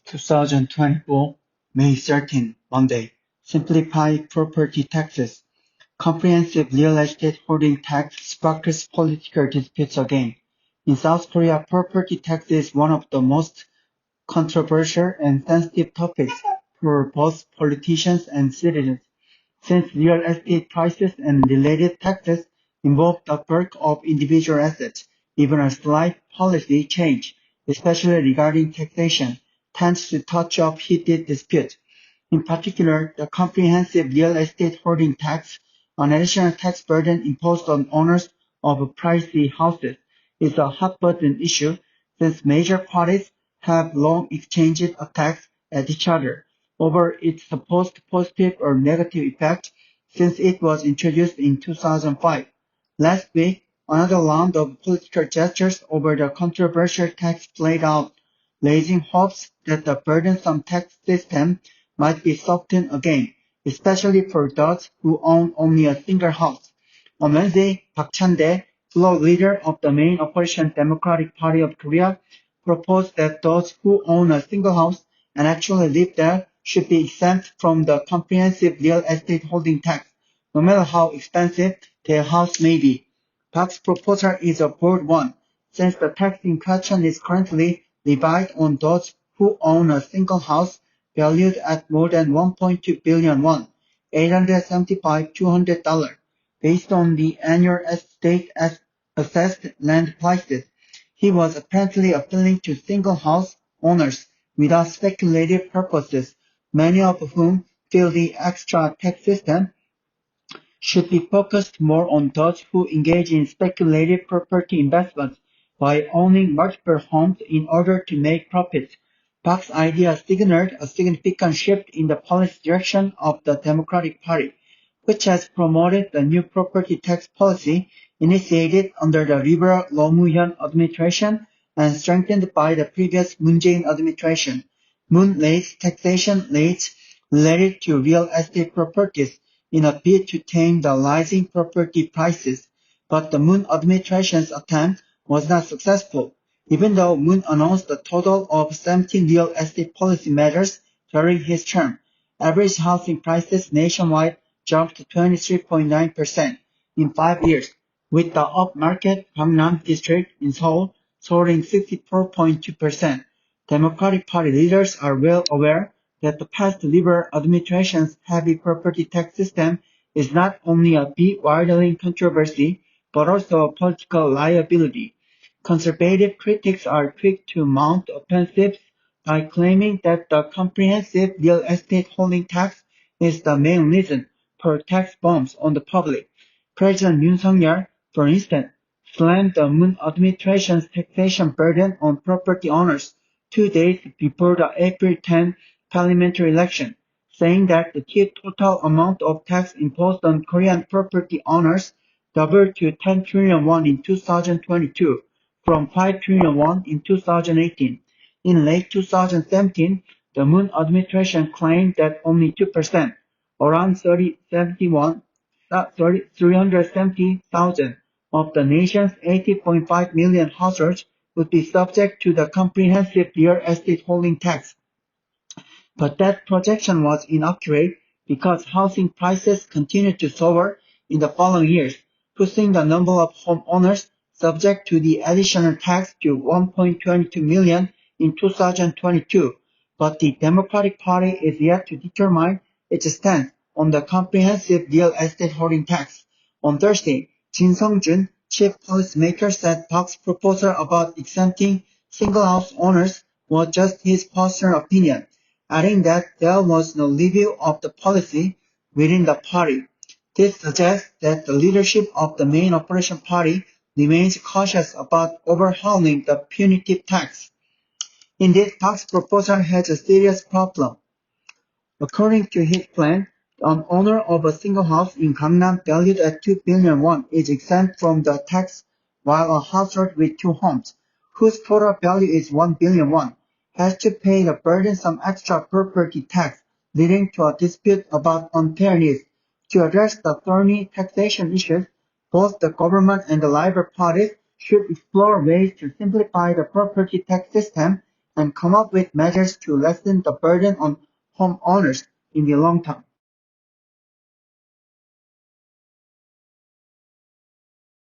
2024, May 13, Monday. Simplify property taxes. Comprehensive real estate holding tax sparks political disputes again. In South Korea, property tax is one of the most controversial and sensitive topics for both politicians and citizens, since real estate prices and related taxes involve the bulk of individual assets. Even a slight policy change, especially regarding taxation, tends to touch up heated disputes. In particular, the comprehensive real estate holding tax, an additional tax burden imposed on owners of pricey houses, is a hot-button issue since major parties have long exchanged attacks at each other over its supposed positive or negative effect since it was introduced in 2005. Last week, another round of political gestures over the controversial tax played out, raising hopes that the burdensome tax system might be softened again, especially for those who own only a single house. On Wednesday, Park Chan-dae, floor leader of the main opposition Democratic Party of Korea, proposed that those who own a single house and actually live there should be exempt from the comprehensive real estate holding tax, no matter how expensive their house may be. Park's proposal is a bold one, since the tax in question is currently levied on those who own a single house valued at more than 1.2 billion won, $875,200, based on the annual state assessed land prices. He was apparently appealing to single house owners without speculative purposes, many of whom feel the extra tax system should be focused more on those who engage in speculative property investments by owning multiple homes in order to make profits. Park's idea signaled a significant shift in the policy direction of the Democratic Party, which has promoted the new property tax policy initiated under the liberal Roh Moo-hyun administration and strengthened by the previous Moon Jae-in administration. Moon raised taxation rates related to real estate properties in a bid to tame the rising property prices, but the Moon administration's attempt was not successful. Even though Moon announced a total of 17 real estate policy measures during his term, average housing prices nationwide jumped 23.9% in 5 years, with the upmarket Gangnam district in Seoul soaring 64.2%. Democratic Party leaders are well aware that the past Liberal administration's heavy property tax system is not only a bewildering controversy, but also a political liability. Conservative critics are quick to mount offensives by claiming that the comprehensive real estate holding tax is the main reason for tax bombs on the public. President Yoon Suk-yeol, for instance, slammed the Moon administration's taxation burden on property owners 2 days before the April 10 parliamentary election, saying that the total amount of tax imposed on Korean property owners doubled to 10 trillion won in 2022 from 5 trillion won in 2018. In late 2017, the Moon administration claimed that only 2%, around 370,000 of the nation's 80.5 million households would be subject to the comprehensive real estate holding tax. But that projection was inaccurate because housing prices continued to soar in the following years, pushing the number of homeowners subject to the additional tax to 1.22 million in 2022. But the Democratic Party is yet to determine its stance on the comprehensive real estate holding tax. On Thursday, Jin Sung-jun, chief policymaker, said Park's proposal about exempting single-house owners was just his personal opinion, adding that there was no review of the policy within the party. This suggests that the leadership of the main opposition party remains cautious about overhauling the punitive tax. Indeed, Park's proposal has a serious problem. According to his plan, an owner of a single house in Gangnam valued at 2 billion won is exempt from the tax, while a household with 2 homes, whose total value is 1 billion won, has to pay the burdensome extra property tax, leading to a dispute about unfairness. To address the thorny taxation issues, both the government and the Liberal parties should explore ways to simplify the property tax system and come up with measures to lessen the burden on homeowners in the long term.